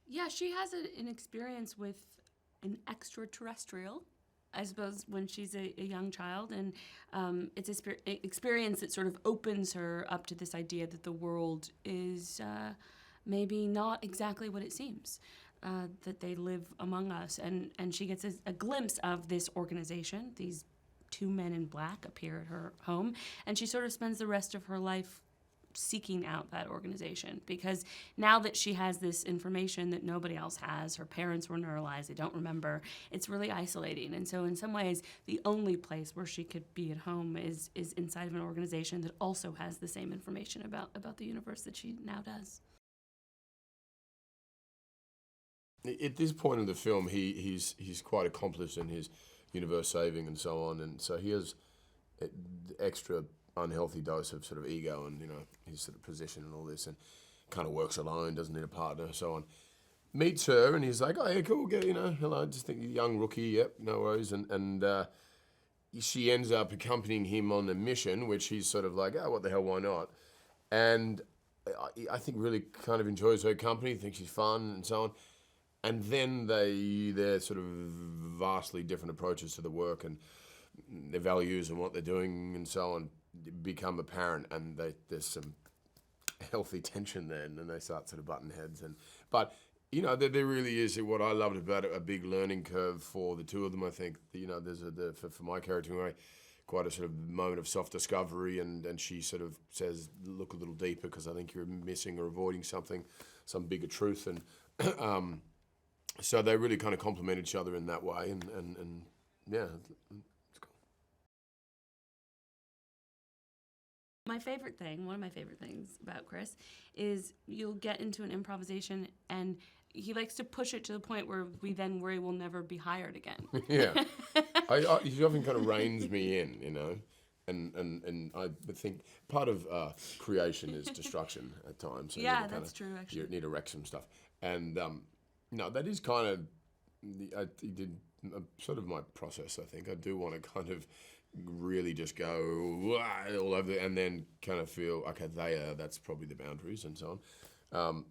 Yeah, she has an experience with an extraterrestrial, I suppose, when she's a young child, and it's a experience that sort of opens her up to this idea that the world is maybe not exactly what it seems. That they live among us, and she gets a glimpse of this organization. These two men in black appear at her home, and she sort of spends the rest of her life seeking out that organization, because now that she has this information that nobody else has, her parents were neuralized, they don't remember, it's really isolating. And so in some ways, the only place where she could be at home is inside of an organization that also has the same information about the universe that she now does. At this point in the film, he's quite accomplished in his universe saving and so on, and so he has an extra unhealthy dose of sort of ego and, you know, his sort of position and all this, and kind of works alone, doesn't need a partner, so on. Meets her, and he's like, oh, yeah, cool, you know, hello, just think you're a young rookie, yep, no worries, and she ends up accompanying him on a mission, which he's sort of like, oh, what the hell, why not? And I think really kind of enjoys her company, thinks she's fun and so on. And then their sort of vastly different approaches to the work and their values and what they're doing and so on become apparent, and there's some healthy tension there, and then they start sort of butting heads. But you know, there really is what I loved about it, a big learning curve for the two of them. I think, you know, there's for my character anyway, quite a sort of moment of self-discovery, and she sort of says, look a little deeper because I think you're missing or avoiding something, some bigger truth, and so they really kind of complement each other in that way, and yeah, it's cool. My favorite thing, one of my favorite things about Chris, is you'll get into an improvisation and he likes to push it to the point where we then worry we'll never be hired again. Yeah, he often kind of reins me in, you know, and I would think part of creation is destruction at times. So yeah, that's true. Actually, you need to wreck some stuff, and no, that is kind of sort of my process. I think I do want to kind of really just go all over, and then kind of feel, okay, that's probably the boundaries and so on.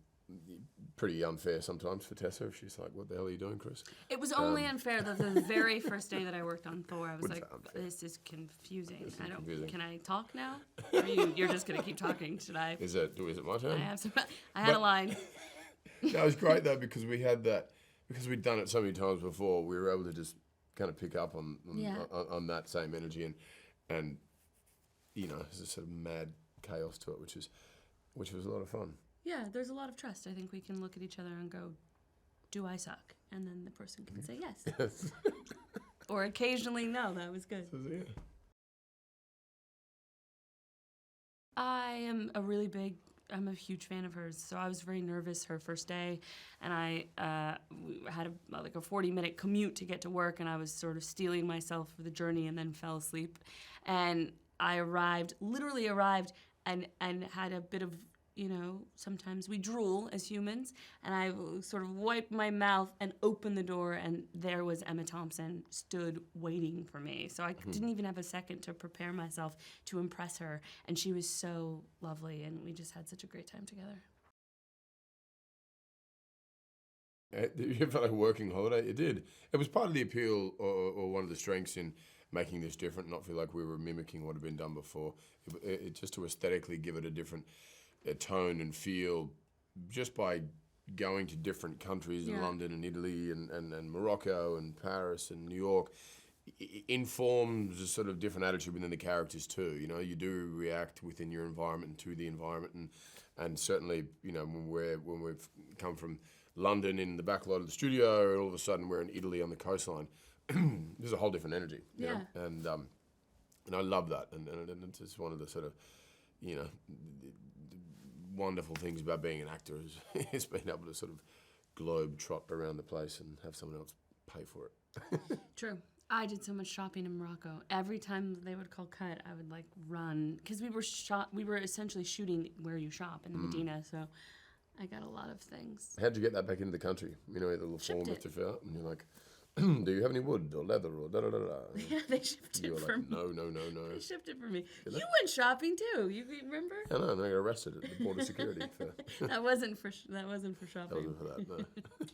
Pretty unfair sometimes for Tessa if she's like, what the hell are you doing, Chris? it was only unfair that the very first day that I worked on Thor, I was like, this is confusing. Confusing. Can I talk now? Or you're just gonna keep talking? Should I? Is it my turn? I had a line. That was great though, because we had that, because we'd done it so many times before, we were able to just kind of pick up on that same energy, and you know, there's a sort of mad chaos to it, which was a lot of fun. Yeah, there's a lot of trust. I think we can look at each other and go, do I suck? And then the person can say yes. Yes. Or occasionally, no, that was good. So, yeah. I'm a huge fan of hers, so I was very nervous her first day, and I had a 40-minute commute to get to work, and I was sort of steeling myself for the journey and then fell asleep. And I literally arrived, and had a bit of, you know, sometimes we drool as humans, and I sort of wiped my mouth and opened the door, and there was Emma Thompson stood waiting for me. So I didn't even have a second to prepare myself to impress her, and she was so lovely, and we just had such a great time together. You felt like a working holiday? It did. It was part of the appeal, or one of the strengths in making this different, not feel like we were mimicking what had been done before. It just to aesthetically give it a different tone and feel, just by going to different countries, in London and Italy and Morocco and Paris and New York, informs a sort of different attitude within the characters too. You know, you do react within your environment to the environment, and certainly, you know, when we've come from London in the back lot of the studio, and all of a sudden we're in Italy on the coastline, there's a whole different energy. You know? And I love that, and it's just one of the sort of, you know, wonderful things about being an actor is being able to sort of globe trot around the place and have someone else pay for it. True. I did so much shopping in Morocco. Every time they would call cut, I would like run, because we were essentially shooting where you shop in the Medina, so I got a lot of things. How'd you get that back into the country? You know, the little form Shipped you have to fill out, and you're like, Do you have any wood or leather or da da da da? Yeah, they shipped You it were for like, me. no. They shipped it for me. Did You they? went shopping too. You remember? I know, and I got arrested at the border security for. That wasn't for shopping. That wasn't for that, no.